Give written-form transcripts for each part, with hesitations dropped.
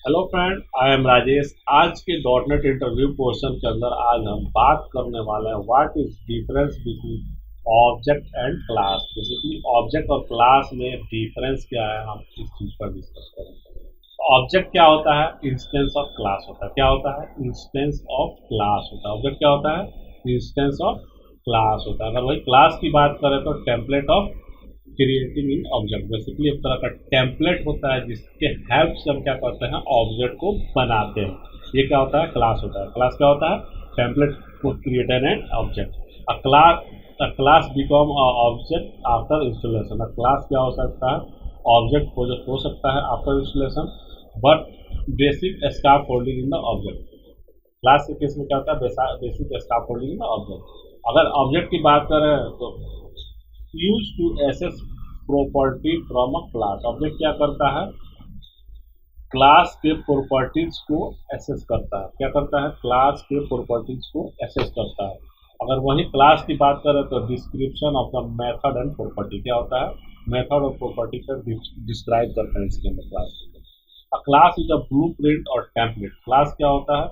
Hello friend, I am Rajesh. आज के dot net interview portion के अंदर आज हम बात करने वाले हैं what is difference between object and class. Basically object और क्लास में डिफरेंस क्या है, हम इस चीज पर डिस्कस करेंगे। ऑब्जेक्ट क्या होता है? इंस्टेंस ऑफ क्लास होता है। क्या होता है? इंस्टेंस ऑफ क्लास होता है। ऑब्जेक्ट क्या होता है? इंस्टेंस ऑफ क्लास होता है। अगर वही क्लास की बात करें तो template of creating in object. Basically एक तरह का टेम्पलेट होता है जिसके हेल्प से हम क्या करते हैं, ऑब्जेक्ट को बनाते हैं। ये क्या होता है? क्लास होता है। क्लास क्या होता है? टेम्पलेट को created an object. A class become object after installation. A class क्या हो सकता है? ऑब्जेक्ट प्रोजेक्ट हो सकता है after installation, but basic scaffolding in the object. Class के केस में क्या होता है? Basic scaffolding in the object. अगर ऑब्जेक्ट की बात करें तो use to access property from a class. Object क्या करता है? क्लास के प्रॉपर्टीज को एसेस करता है। क्या करता है? क्लास के प्रॉपर्टीज को एसेस करता है। अगर वही क्लास की बात करें तो description of the method and property. क्या होता है? मेथड और प्रॉपर्टी को डिस्क्राइब करते हैं इसके अंदर class. A class is a blueprint और टेम्पलेट। क्लास क्या होता है?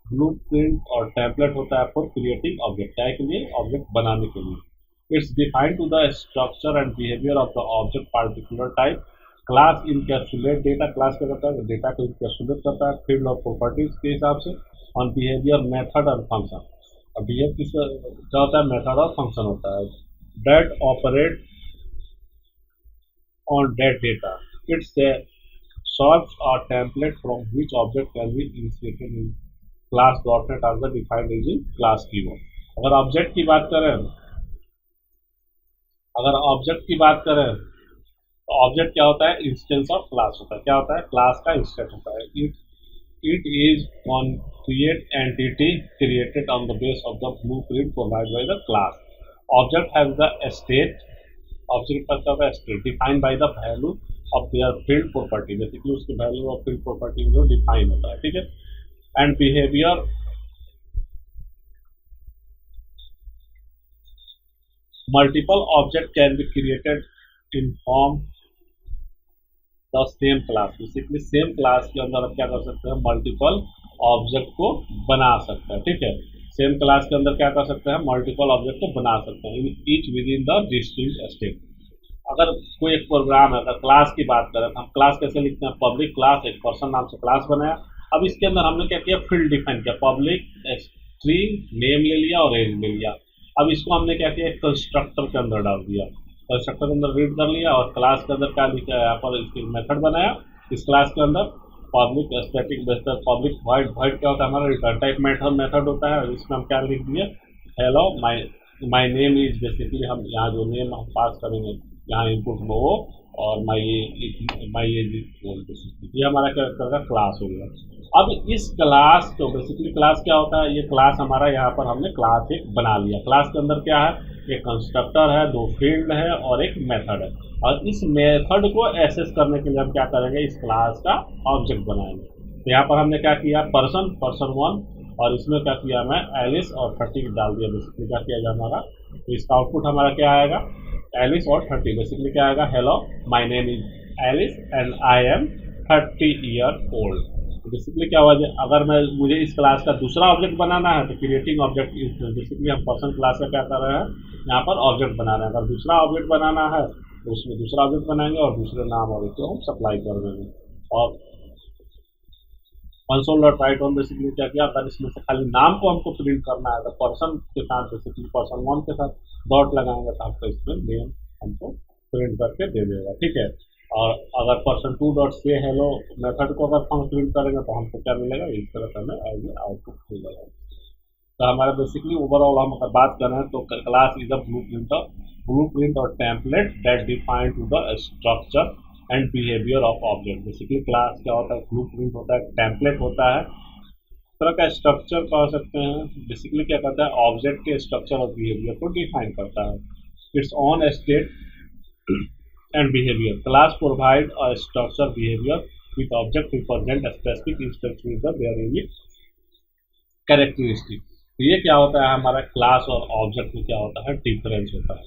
ब्लू प्रिंट और टेम्पलेट होता है फॉर क्रिएटिंग ऑब्जेक्ट। क्या के लिए? ऑब्जेक्ट बनाने के लिए। It's defined to the structure and behavior of the object particular type. Class encapsulate data. Class क्या करता है? डेटा को इनकैप्सुलेट करता है फील्ड और प्रॉपर्टीज के हिसाब से। ऑन बिहेवियर, मेथड और फंक्शन। और बिहेव किस क्या होता है? मेथड और फंक्शन होता है। That operate on that data. It's a solves a template from which object can be inserted in class .NET as the defined using class keyword। अगर ऑब्जेक्ट की बात करें अगर ऑब्जेक्ट की बात करें तो ऑब्जेक्ट क्या होता है? इंस्टेंस ऑफ क्लास होता है। क्या होता है? क्लास का इंस्टेंस होता है। It is on create entity created on the base of the blueprint provide by the class. Object has the state. Object का क्या होता है? State defined by the value of their field property. Basically उसके value of field property जो define होता है। ठीक है। And behaviour, multiple object can be created in form the same class. Basically same class के अंदर हम क्या कर सकते हैं? मल्टीपल ऑब्जेक्ट को बना सकते हैं। ठीक है। सेम क्लास के अंदर क्या कर सकते हैं? मल्टीपल ऑब्जेक्ट को बना सकते हैं each with in the distinct state. अगर कोई एक प्रोग्राम है, अगर क्लास की बात करें तो हम क्लास कैसे लिखते हैं? पब्लिक क्लास, एक पर्सन नाम से क्लास बनाया। अब इसके अंदर हमने क्या किया? फील्ड डिफाइन किया। पब्लिक स्ट्रिंग नेम ले लिया और एज ले लिया। अब इसको हमने क्या किया? कंस्ट्रक्टर के अंदर डाल दिया। कंस्ट्रक्टर के अंदर रीड कर लिया और क्लास के अंदर क्या लिखा है? यहाँ पर इसकी मेथड बनाया। इस क्लास के अंदर public static based public wide wide क्या होता है? हमारा रिटर्न टाइप मेथड होता है। इसमें हम क्या लिख दिए? Hello my name is. Basically हम यहाँ जो नेम हम पास करेंगे, यहाँ इनपुट वो और माई एज ये हमारा कैरेक्टर का क्लास हो गया। अब इस क्लास तो बेसिकली क्लास क्या होता है? ये क्लास हमारा यहाँ पर हमने क्लास एक बना लिया। क्लास के अंदर क्या है? एक कंस्ट्रक्टर है, दो फील्ड है और एक मेथड है। और इस मेथड को एक्सेस करने के लिए हम क्या करेंगे? इस क्लास का ऑब्जेक्ट बनाएंगे। तो यहाँ पर हमने क्या किया? पर्सन 1 और इसमें क्या किया? मैं एलिस और 30 डाल दिया। बेसिकली क्या किया जाए हमारा? तो इसका आउटपुट हमारा क्या आएगा? एलिस और 30। बेसिकली क्या आएगा? Hello my name is Alice and I am 30 year old. Basically क्या हुआ? अगर मुझे इस क्लास का दूसरा ऑब्जेक्ट बनाना है तो क्रिएटिंग ऑब्जेक्ट बेसिकली हम पर्सन क्लास का क्या कर रहे हैं? यहाँ पर ऑब्जेक्ट बना रहे हैं। अगर दूसरा ऑब्जेक्ट बनाना है तो उसमें दूसरा ऑब्जेक्ट बनाएंगे और दूसरे नाम और उसको हम सप्लाई कर देंगे। और console.write on बेसिकली क्या किया? अगर इसमें से खाली नाम को हमको प्रिंट करना है तो पर्सन के साथ बेसिकली पर्सन 1 के साथ डॉट लगाएंगे तो आपको इसमें नेम हमको प्रिंट करके दे देगा। ठीक है। और अगर पर्सन 2 डॉट से हेलो मेथड को अगर हम प्रिंट करेंगे तो हमको क्या मिलेगा? इस तरह से हमें आगे आउटपुट मिलेगा। तो हमारा बेसिकली ओवरऑल हम अगर बात करें तो class is a blueprint और template that define to the structure and behaviour of object. Basically class क्या होता है? ब्लू प्रिंट होता है, टेम्पलेट होता है, तरह का स्ट्रक्चर कह सकते हैं। बेसिकली क्या करता है? ऑब्जेक्ट के स्ट्रक्चर और बिहेवियर को डिफाइन करता है। It's on state and behavior. Class provide a structure behavior with object represent a specific instance with the their unique characteristic। तो ये क्या होता है? हमारा क्लास और ऑब्जेक्ट में क्या होता है? डिफरेंस होता है।